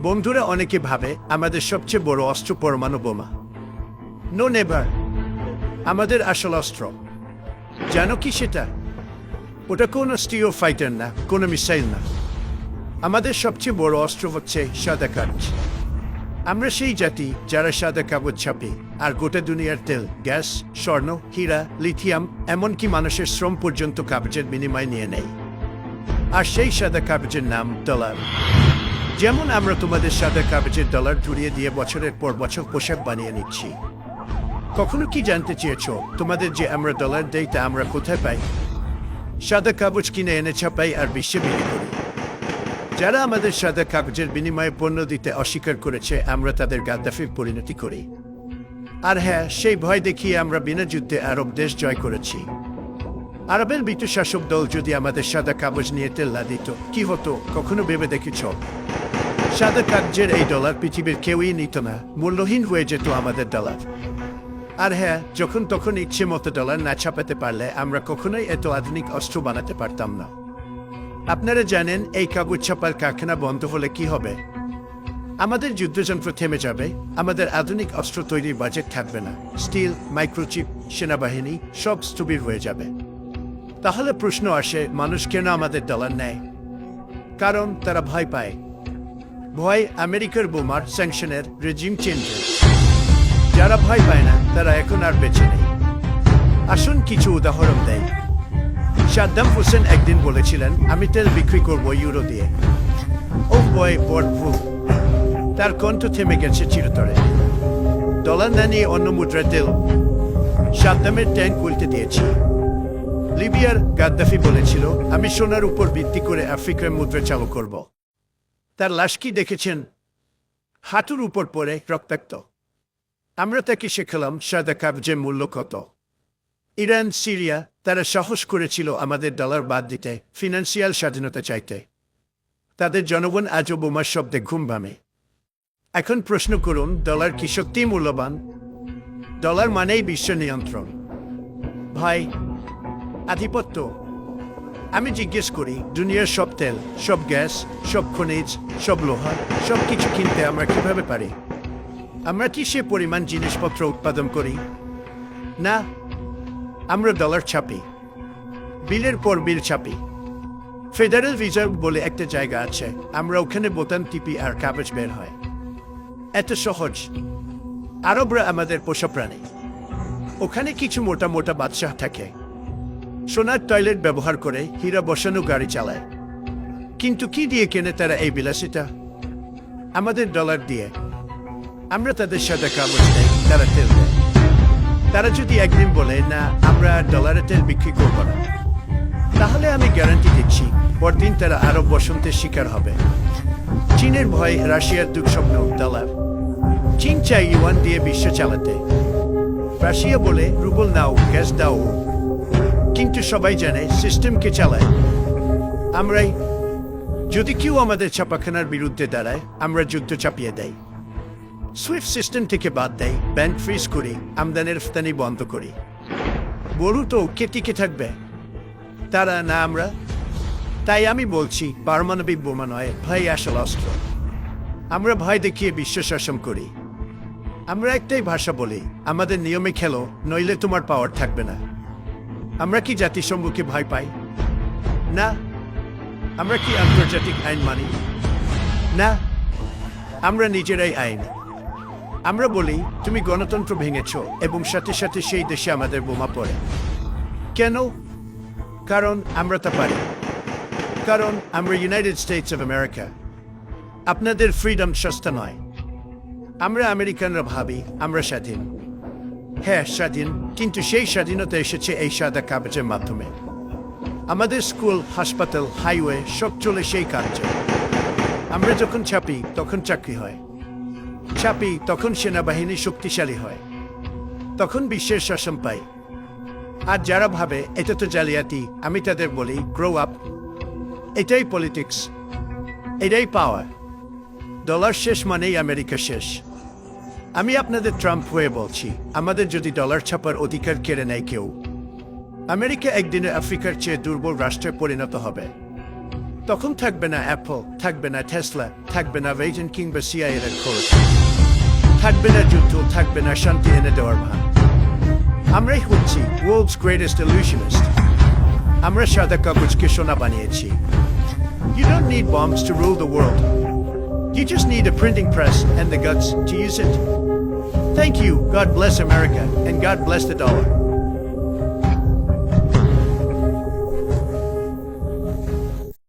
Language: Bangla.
বন্ধুরা অনেকে ভাবে আমাদের সবচেয়ে বড় অস্ত্র পরমাণু বোমা। No never. আমাদের আসল অস্ত্র জানো কি সেটা? ওটা কোনো স্টিও ফাইটার না, কোনো মিসাইল না। আমাদের সবচেয়ে বড় অস্ত্র হচ্ছে সাদা কাগজ। আমরা সেই জাতি যারা সাদা কাগজ ছাপে আর গোটা দুনিয়ার তেল, গ্যাস, স্বর্ণ, হীরা, লিথিয়াম, এমনকি মানুষের শ্রম পর্যন্ত কাগজের বিনিময় নিয়ে নেয়। আর সেই সাদা কাগজের নাম ডলার। যেমন আমরা তোমাদের সাদা কাগজের ডলার জুড়িয়ে দিয়ে বছরের পর বছর পোশাক বানিয়ে নিচ্ছি। কখনো কি জানতে চেয়েছো তোমাদের যে আমরা ডলার দেই তা আমরা কোথায় পাই? সাদা কাগজ কিনে এনে ছাপাই আর বিশ্বে বিক্রি করি। যারা আমাদের সাদা কাগজের বিনিময়ে পণ্য দিতে অস্বীকার করেছে আমরা তাদের গাদ্দাফির পরিণতি করি। আর হ্যাঁ, সেই ভয় দেখিয়ে আমরা বিনা যুদ্ধে আরব দেশ জয় করেছি। আরবের ব্রিটিশ শাসক দল যদি আমাদের সাদা কাগজ নিয়ে তেল্লা দিত কি হতো কখনো ভেবে দেখেছ? সাদা কাগজের এই ডলার পৃথিবীর কেউই নিত না, মূল্যহীন হয়ে যেত আমাদের ডলার। আর হ্যাঁ, যখন তখন ইচ্ছে মতো ডলার না ছাপাতে পারলে আমরা কখনোই এত আধুনিক অস্ত্র বানাতে পারতাম না। আপনারা জানেন এই কাগজ ছাপার কারখানা বন্ধ হলে কি হবে? আমাদের যুদ্ধযন্ত্র থেমে যাবে, আমাদের আধুনিক অস্ত্র তৈরির বাজেট থাকবে না, স্টিল, মাইক্রোচিপ, সেনাবাহিনী সব স্থবির হয়ে যাবে। তাহলে প্রশ্ন আসে, মানুষ কেন আমাদের ডলার নেয়? কারণ তারা ভয় পায়। ভয় আমেরিকার বোমার, স্যাংশনের, রেজিম চেঞ্জের। যারা ভয় পায় না তারা এখন আর বেঁচে নেই। আসুন কিছু উদাহরণ দেয়। সাদ্দাম হোসেন একদিন বলেছিলেন, আমি তেল বিক্রি করবো ইউরো দিয়ে। ও বয় বড় ভুল। তার কণ্ঠ থেমে গেছে চিরতরে। ডলার না নিয়ে অন্য মুদ্রায় তেল। সাদ্দামের ট্যাঙ্ক উল্টে দিয়েছি। লিবিয়ার গাদ্দাফি বলেছিল, আমি সোনার উপর ভিত্তি করে আফ্রিকার মুদ্রা চালু করব। তার লাশ কি দেখেছেন? হাঁটুর উপর পড়ে রক্তাক্ত। আমরা তাকে শেখালাম সাদা কাগজের মূল্য কত। ইরান, সিরিয়া, তারা সাহস করেছিল আমাদের ডলার বাদ দিতে, ফিনান্সিয়াল স্বাধীনতা চাইতে। তাদের জনগণ আজও বোমার শব্দে ঘুম ভাঙে। এখন প্রশ্ন করুন, ডলার কি সত্যিই মূল্যবান? ডলার মানেই বিশ্ব নিয়ন্ত্রণ, ভাই, আধিপত্য। আমি জিজ্ঞেস করি, দুনিয়ার সব তেল, সব গ্যাস, সব খনিজ, সব লোহা, সব কিছু কিনতে আমরা কিভাবে পারি? আমরা কি সে পরিমাণ জিনিসপত্র উৎপাদন করি? না, আমরা ডলার ছাপি, বিলের পর বিল ছাপি। ফেডারেল রিজার্ভ বলে একটা জায়গা আছে, আমরা ওখানে বোতাম টিপি আর কাগজ বের হয়। এত সহজ। আরবরা আমাদের পোষা প্রাণী। ওখানে কিছু মোটা মোটা বাদশাহ থাকে, সোনার টয়লেট ব্যবহার করে, হীরা বসানো গাড়ি চালায়। কিন্তু কি দিয়ে কেনে তারা এই বিলাসিতা? আমাদের ডলার দিয়ে। আমরা তাদের সাদা কাগজ দেই, তারা তেল দেয়। তারা যদি একদিন বলে, না আমরা ডলারে তেল বিক্রি করব না, তাহলে আমি গ্যারান্টি দিচ্ছি পরদিন তারা আরব বসন্তের শিকার হবে। চীনের ভয়, রাশিয়ার দুঃস্বপ্ন ডলার। চীন চাই ইউয়ান দিয়ে বিশ্ব চালাতে। রাশিয়া বলে, রুবল নাও, গ্যাস দাও। কিন্তু সবাই জানে সিস্টেমকে চালায় আমরাই। যদি কেউ আমাদের ছাপাখানার বিরুদ্ধে দাঁড়ায়, আমরা যুদ্ধ চাপিয়ে দেই, সুইফট সিস্টেম থেকে বাদ দেয়, ব্যাংক ফ্রিজ করি, আমদানির রফতানি বন্ধ করি। বলু তো কে টিকে থাকবে? তারা না আমরা? তাই আমি বলছি, পারমাণবিক বোমা নয়, ভয় আসল অস্ত্র। আমরা ভয় দেখিয়ে বিশ্ব শাসন করি। আমরা একটাই ভাষা বলি, আমাদের নিয়মে খেলো, নইলে তোমার পাওয়ার থাকবে না। আমরা কি জাতিসংঘকে ভয় পাই? না। আমরা কি আন্তর্জাতিক আইন মানি? না। আমরা নিজেরাই আইন। আমরা বলি, তুমি গণতন্ত্র ভেঙেছ, এবং সাথে সাথে সেই দেশে আমাদের বোমা পড়ে। কেন? কারণ আমরা তা পারি। কারণ আমরা ইউনাইটেড স্টেটস অফ আমেরিকা। আপনাদের ফ্রিডম সস্তা নয়। আমরা আমেরিকানরা ভাবি আমরা স্বাধীন। হ্যাঁ স্বাধীন, কিন্তু সেই স্বাধীনতা এসেছে এই সাদা কাগজের মাধ্যমে। আমাদের স্কুল, হাসপাতাল, হাইওয়ে সব চলে সেই কাগজে। আমরা যখন ছাপি তখন চাকরি হয়, ছাপি তখন সেনাবাহিনী শক্তিশালী হয়, তখন বিশ্বের শাসন পাই। আর যারা ভাবে এটা তো জালিয়াতি, আমি তাদের বলি, গ্রো আপ। এটাই পলিটিক্স, এটাই পাওয়ার। ডলার শেষ মানেই আমেরিকা শেষ। আমি আপনাদের ট্রাম্প হয়ে বলছি, আমাদের যদি ডলার ছাপার অধিকার কেড়ে নেয় কেউ, আমেরিকা একদিনে আফ্রিকার চেয়ে দুর্বল রাষ্ট্রে পরিণত হবে। তখন থাকবে না অ্যাপল, থাকবে না টেসলা, থাকবে না ভেজন কিংবা সিআইএর খরচ, থাকবে না যুদ্ধ, থাকবে না শান্তি এনে দেওয়ার ভান। আমরাই হচ্ছি ওয়ার্ল্ডস গ্রেটেস্ট ইলিউশনিস্ট। আমরা সাদা কাগজকে সোনা বানিয়েছি। You don't need bombs to rule the world. You just need a printing press and the guts to use it. Thank you, God bless America, and God bless the dollar.